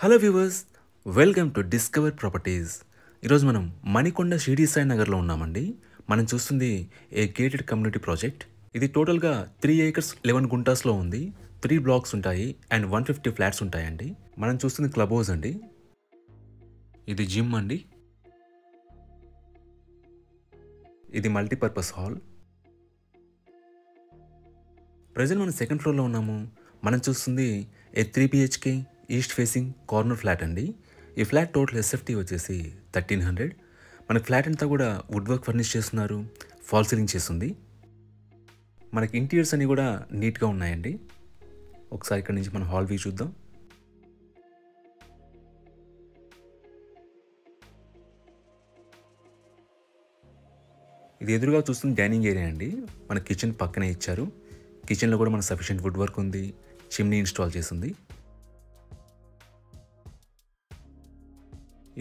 Hello viewers, welcome to discover properties. ఈరోజు మనం మణికొండ షిరిడి సాయి నగర్లో ఉన్నామండి. మనం చూస్తుంది ఏ గేటెడ్ కమ్యూనిటీ ప్రాజెక్ట్. ఇది టోటల్గా 3 acres 11 గుంటాస్లో ఉంది. 3 blocks ఉంటాయి అండ్ 150 ఫ్లాట్స్ ఉంటాయండి. మనం చూస్తుంది క్లబ్ హౌస్ అండి. ఇది జిమ్ అండి. ఇది మల్టీపర్పస్ హాల్. ప్రజెంట్ మనం సెకండ్ ఫ్లోర్లో ఉన్నాము. మనం చూస్తుంది ఏ 3 BHK east facing corner flat అండి. ఈ ఫ్లాట్ టోటల్ SFT వచ్చేసి 1300. మన ఫ్లాట్ అంతా కూడా వుడ్ వర్క్ ఫర్నిష్ చేస్తున్నారు, ఫాల్ సీలింగ్ చేస్తుంది. మనకి ఇంటీరియర్స్ అన్నీ కూడా నీట్గా ఉన్నాయండి. ఒకసారి ఇక్కడ నుంచి మనం హాల్ వ్యూ చూద్దాం. ఇది ఎదురుగా చూస్తుంది డైనింగ్ ఏరియా అండి. మన కిచెన్ పక్కనే ఇచ్చారు. కిచెన్లో కూడా మనకు సఫిషియెంట్ వుడ్ వర్క్ ఉంది, చిమ్నీ ఇన్స్టాల్ చేసింది.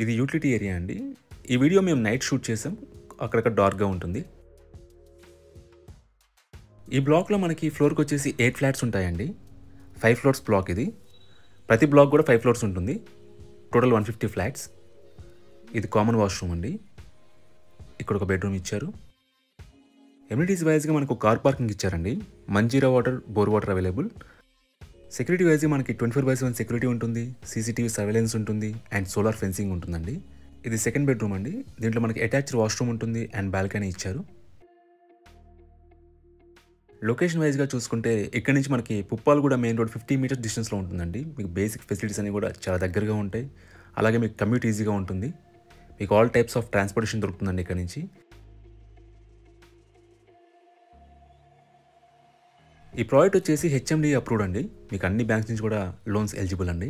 ఇది యూటిలిటీ ఏరియా అండి. ఈ వీడియో మేము నైట్ షూట్ చేసాం, అక్కడక్కడ డార్క్గా ఉంటుంది. ఈ బ్లాక్లో మనకి ఫ్లోర్కి వచ్చేసి 8 ఫ్లాట్స్ ఉంటాయండి. 5 floors బ్లాక్ ఇది. ప్రతి బ్లాక్ కూడా 5 floors ఉంటుంది. Total 150 flats. ఇది కామన్ వాష్రూమ్ అండి. ఇక్కడ ఒక బెడ్రూమ్ ఇచ్చారు. ఎమ్యూనిటీస్ వైజ్గా మనకు కార్ పార్కింగ్ ఇచ్చారండి. Manjira water, bore water available. Security వైజ్గా మనకి 24/7 సెక్యూరిటీ ఉంటుంది, CCTV సర్వేలెన్స్ ఉంటుంది అండ్ సోలార్ ఫెన్సింగ్ ఉంటుందండి. ఇది సెకండ్ బెడ్రూమ్ అండి. దీంట్లో మనకి అటాచ్డ్ వాష్రూమ్ ఉంటుంది అండ్ బాల్కనీ ఇచ్చారు. లొకేషన్ వైజ్గా చూసుకుంటే ఇక్కడ నుంచి మనకి పుప్పాలగూడ మెయిన్ రోడ్ 50 meters డిస్టెన్స్లో ఉంటుందండి. మీకు బేసిక్ ఫెసిలిటీస్ అన్ని కూడా చాలా దగ్గరగా ఉంటాయి. అలాగే మీకు కమ్యూట్ ఈజీగా ఉంటుంది. మీకు ఆల్ టైప్స్ ఆఫ్ ట్రాన్స్పోర్టేషన్ దొరుకుతుందండి ఇక్కడ నుంచి. ఈ ప్రాజెక్ట్ వచ్చేసి HMD అప్రూవ్డ్ అండి. మీకు అన్ని బ్యాంక్స్ నుంచి కూడా లోన్స్ ఎలిజిబుల్ అండి.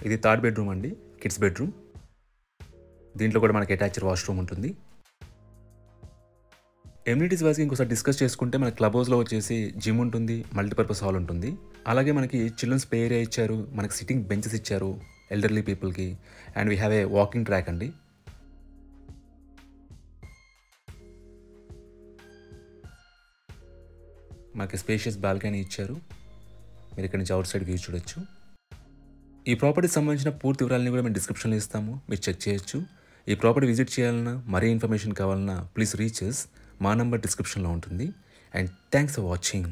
ఇది థర్డ్ బెడ్రూమ్ అండి, కిడ్స్ బెడ్రూమ్. దీంట్లో కూడా మనకి అటాచ్డ్ వాష్రూమ్ ఉంటుంది. ఎమ్యూనిటీస్ వైజ్గా ఇంకోసారి డిస్కస్ చేసుకుంటే మన క్లబ్ హౌస్లో వచ్చేసి జిమ్ ఉంటుంది, మల్టీపర్పస్ హాల్ ఉంటుంది. అలాగే మనకి చిల్డ్రన్స్ ప్లే ఏరియా ఇచ్చారు, మనకి సిట్టింగ్ బెంచెస్ ఇచ్చారు ఎల్డర్లీ పీపుల్కి, and we have a walking track అండి. మనకి స్పేషియస్ బాల్కనీ ఇచ్చారు. మీరు ఇక్కడ నుంచి అవుట్ సైడ్ వ్యూ చూడొచ్చు. ఈ ప్రాపర్టీకి సంబంధించిన పూర్తి వివరాలని కూడా మేము డిస్క్రిప్షన్లో ఇస్తాము, మీరు చెక్ చేయొచ్చు. ఈ ప్రాపర్టీ విజిట్ చేయాలన్నా, మరీ ఇన్ఫర్మేషన్ కావాలన్నా ప్లీజ్ రీచ్ us. మా నంబర్ డిస్క్రిప్షన్లో ఉంటుంది. And thanks for watching.